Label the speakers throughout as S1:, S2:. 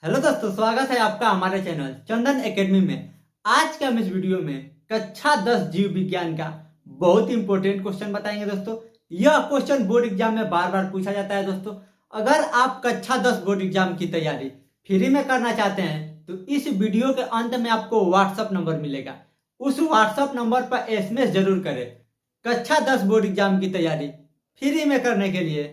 S1: Hello दोस्तों, स्वागत है आपका हमारे चैनल चंदन एकेडमी में। आज के हम इस वीडियो में कक्षा 10 जीव विज्ञान का बहुत इंपॉर्टेंट क्वेश्चन बताएंगे दोस्तों। यह क्वेश्चन बोर्ड एग्जाम में बार बार पूछा जाता है दोस्तों। अगर आप कक्षा 10 बोर्ड एग्जाम की तैयारी फ्री में करना चाहते हैं तो इस वीडियो के अंत में आपको व्हाट्सअप नंबर मिलेगा। उस व्हाट्सअप नंबर पर एसएमएस जरूर करें। कक्षा 10 बोर्ड एग्जाम की तैयारी फ्री में करने के लिए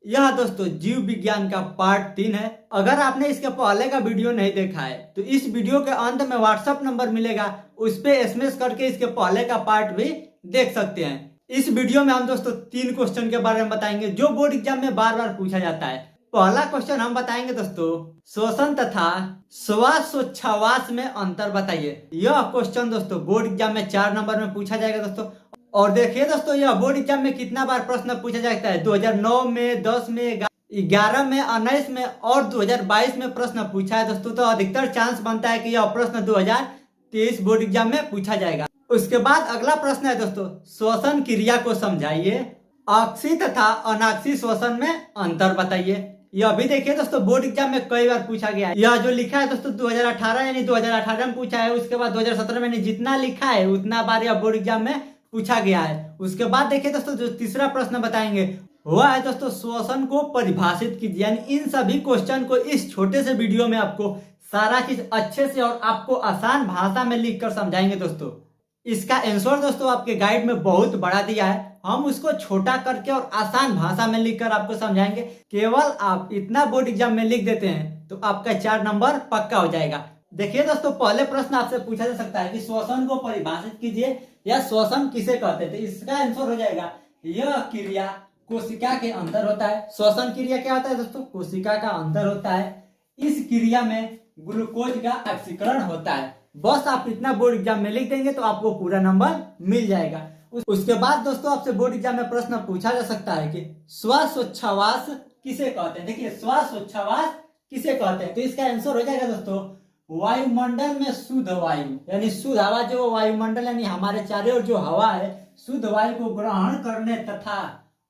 S1: यह दोस्तों जीव विज्ञान का पार्ट 3 है। अगर आपने इसके पहले का वीडियो नहीं देखा है तो इस वीडियो के अंत में व्हाट्सएप नंबर मिलेगा, उस पे एसएमएस करके इसके पहले का पार्ट भी देख सकते हैं। इस वीडियो में हम दोस्तों 3 क्वेश्चन के बारे में बताएंगे जो बोर्ड एग्जाम में बार बार पूछा जाता है। पहला क्वेश्चन हम बताएंगे दोस्तों, श्वसन तथा श्वासोच्छ्वास में अंतर बताइए। यह क्वेश्चन दोस्तों बोर्ड एग्जाम में 4 नंबर में पूछा जाएगा दोस्तों। और देखिए दोस्तों, यह बोर्ड एग्जाम में कितना बार प्रश्न पूछा जाता है। 2009 में, 10 में, 11 में, 19 में और 2022 में प्रश्न पूछा है दोस्तों। तो अधिकतर चांस बनता है कि यह प्रश्न 2023 बोर्ड एग्जाम में पूछा जाएगा। उसके बाद अगला प्रश्न है दोस्तों, श्वसन क्रिया को समझाइए। ऑक्सी तथा अनाक्सी श्वसन में अंतर बताइए। यह भी देखिए दोस्तों बोर्ड एग्जाम में कई बार पूछा गया है। यह जो लिखा है दोस्तों 2018 यानी 2018 में पूछा है। उसके बाद 2017 में जितना लिखा है उतना बार यह बोर्ड एग्जाम में पूछा गया है। उसके बाद देखिए दोस्तों, जो तीसरा प्रश्न बताएंगे वह है दोस्तों, श्वसन को परिभाषित कीजिए। यानी इन सभी क्वेश्चन को इस छोटे से वीडियो में आपको सारा चीज अच्छे से और आपको आसान भाषा में लिख कर समझाएंगे दोस्तों। इसका आंसर दोस्तों आपके गाइड में बहुत बड़ा दिया है, हम उसको छोटा करके और आसान भाषा में लिखकर आपको समझाएंगे। केवल आप इतना बोर्ड एग्जाम में लिख देते हैं तो आपका 4 नंबर पक्का हो जाएगा। देखिए दोस्तों, पहले प्रश्न आपसे पूछा जा सकता है कि श्वसन को परिभाषित कीजिए या श्वसन किसे कहते हैं। तो इसका आंसर हो जाएगा, यह क्रिया कोशिका के अंदर होता है। श्वसन क्रिया क्या होता है दोस्तों? कोशिका का अंदर होता है। इस क्रिया में ग्लूकोज का ऑक्सीकरण होता है। बस आप इतना बोर्ड एग्जाम में लिख देंगे तो आपको पूरा नंबर मिल जाएगा। उसके बाद दोस्तों आपसे बोर्ड एग्जाम में प्रश्न पूछा जा सकता है कि श्वासोच्छ्वास किसे कहते हैं। देखिए, श्वासोच्छ्वास किसे कहते हैं तो इसका आंसर हो जाएगा दोस्तों, वायुमंडल में शुद्ध वायु यानी शुद्ध हवा, जो वायुमंडल यानी हमारे चारों ओर जो हवा है, शुद्ध वायु को ग्रहण करने तथा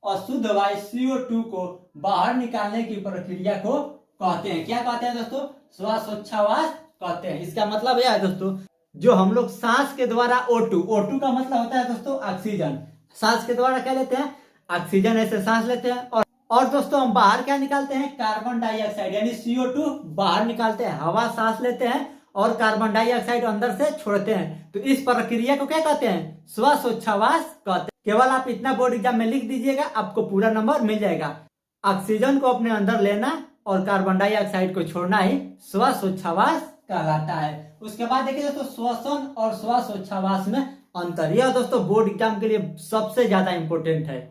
S1: अशुद्ध वायु CO2 को बाहर निकालने की प्रक्रिया को कहते हैं। क्या कहते हैं दोस्तों? श्वासोच्छ्वास कहते हैं। इसका मतलब यह है दोस्तों, जो हम लोग सांस के द्वारा O2 का मतलब होता है दोस्तों ऑक्सीजन। सांस के द्वारा क्या लेते हैं? ऑक्सीजन ऐसे सांस लेते हैं। और दोस्तों हम बाहर क्या निकालते हैं? कार्बन डाइऑक्साइड यानी CO2 बाहर निकालते हैं। हवा सांस लेते हैं और कार्बन डाइऑक्साइड अंदर से छोड़ते हैं। तो इस प्रक्रिया को क्या कहते हैं? श्वासोच्छ्वास कहते हैं। केवल आप इतना बोर्ड एग्जाम में लिख दीजिएगा, आपको पूरा नंबर मिल जाएगा। ऑक्सीजन को अपने अंदर लेना और कार्बन डाइऑक्साइड को छोड़ना ही श्वासोच्छ्वास कहलाता है। उसके बाद देखिए दोस्तों, श्वसन और श्वासोच्छ्वास में अंतर। यह दोस्तों बोर्ड एग्जाम के लिए सबसे ज्यादा इंपॉर्टेंट है।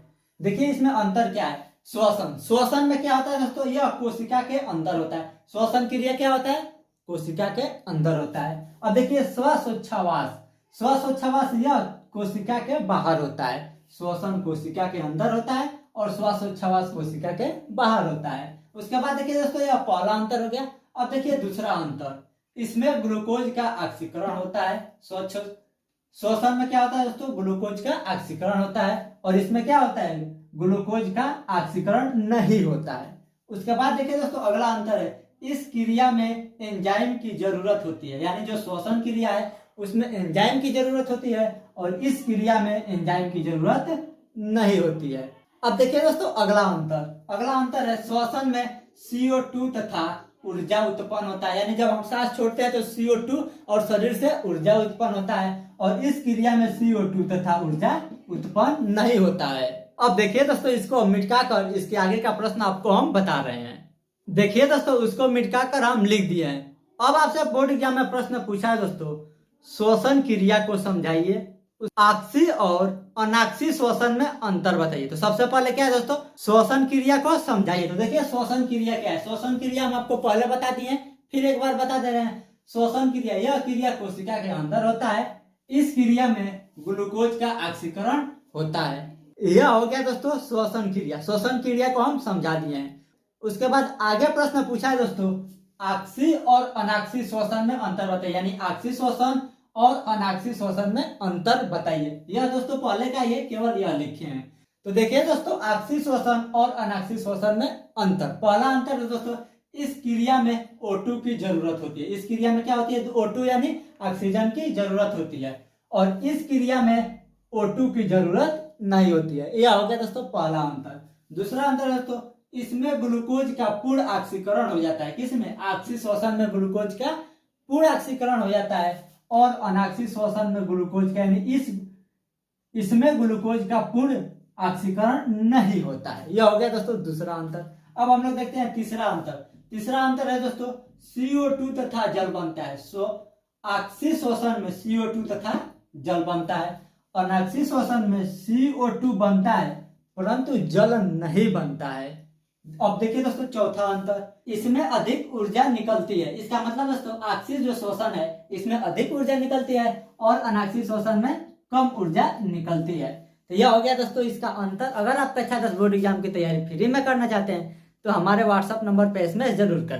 S1: देखिए इसमें अंतर क्या है। श्वसन में क्या होता है दोस्तों? यह कोशिका के अंदर होता है। श्वसन क्रिया क्या होता है? कोशिका के अंदर होता है। अब देखिए श्वासोच्छ्वास यह कोशिका के बाहर होता है। श्वसन कोशिका के अंदर होता है और श्वासोच्छ्वास कोशिका के बाहर होता है। उसके बाद देखिए दोस्तों, यह पहला अंतर हो गया। अब देखिए दूसरा अंतर, इसमें ग्लूकोज का ऑक्सीकरण होता है। श्वसन में क्या होता है दोस्तों? ग्लूकोज का ऑक्सीकरण होता है और इसमें क्या होता है? ग्लूकोज का ऑक्सीकरण नहीं होता है। उसके बाद देखिए दोस्तों, अगला अंतर है, इस क्रिया में एंजाइम की जरूरत होती है। यानी जो श्वसन क्रिया है उसमें एंजाइम की जरूरत होती है और इस क्रिया में एंजाइम की जरूरत नहीं होती है। अब देखिए दोस्तों अगला अंतर है, श्वसन में CO2 तथा ऊर्जा उत्पन्न होता है। यानी जब हम सांस छोड़ते हैं तो CO2 और शरीर से ऊर्जा उत्पन्न होता है और इस क्रिया में CO2 तथा ऊर्जा उत्पन्न नहीं होता है। अब देखिए दोस्तों, इसको मिटा कर इसके आगे का प्रश्न आपको हम बता रहे हैं। देखिए दोस्तों, उसको मिटा कर हम लिख दिए हैं। अब आपसे बोर्ड एग्जाम में प्रश्न पूछा है दोस्तों, श्वसन क्रिया को समझाइए। ऑक्सी और अनाक्सी श्वसन में अंतर बताइए। तो सबसे पहले क्या है दोस्तों? श्वसन क्रिया को समझाइए। तो देखिए श्वसन क्रिया क्या है। श्वसन क्रिया हम आपको पहले बता दिए, फिर एक बार बता दे रहे हैं। श्वसन क्रिया, यह क्रिया कोशिका के अंदर होता है। इस क्रिया में ग्लूकोज का ऑक्सीकरण होता है। यह हो गया दोस्तों श्वसन क्रिया। श्वसन क्रिया को हम समझा दिए हैं। उसके बाद आगे प्रश्न पूछा है दोस्तों, ऑक्सी और अनाक्सी श्वसन में अंतर बताइए। यानी ऑक्सी श्वसन और अनाक्सी श्वसन में अंतर बताइए। यह दोस्तों पहले का ये केवल यह लिखे हैं। तो देखिए दोस्तों, ऑक्सी श्वसन और अनाक्सी श्वसन में अंतर। पहला अंतर दोस्तों, इस क्रिया में O2 की जरूरत होती है। इस क्रिया में क्या होती है? O2 यानी ऑक्सीजन की जरूरत होती है, और इस क्रिया में O2 की जरूरत नहीं होती है। यह हो गया दोस्तों पहला अंतर। दूसरा अंतर है दोस्तों, इसमें ग्लूकोज का पूर्ण ऑक्सीकरण हो जाता है। किसमें? ऑक्सी श्वसन में ग्लूकोज का पूर्ण ऑक्सीकरण हो जाता है, और अनाक्सी श्वसन में ग्लूकोज का यानी इसमें ग्लूकोज का पूर्ण ऑक्सीकरण नहीं होता है। यह हो गया दोस्तों दूसरा अंतर। अब हम लोग देखते हैं तीसरा अंतर। तीसरा अंतर है दोस्तों, CO2 तथा जल बनता है। ऑक्सी श्वसन में CO2 तथा जल बनता है, अनाक्सी श्वसन में CO2 बनता है परंतु जल नहीं बनता है। अब देखिए दोस्तों चौथा अंतर, इसमें अधिक ऊर्जा निकलती है। इसका मतलब दोस्तों ऑक्सी जो श्वसन है इसमें अधिक ऊर्जा निकलती है, और अनाक्सी श्वसन में कम ऊर्जा निकलती है। तो यह हो गया दोस्तों इसका अंतर। अगर आप कक्षा 10 बोर्ड एग्जाम की तैयारी फ्री में करना चाहते हैं तो हमारे व्हाट्सएप नंबर पर एसएमएस जरूर करें।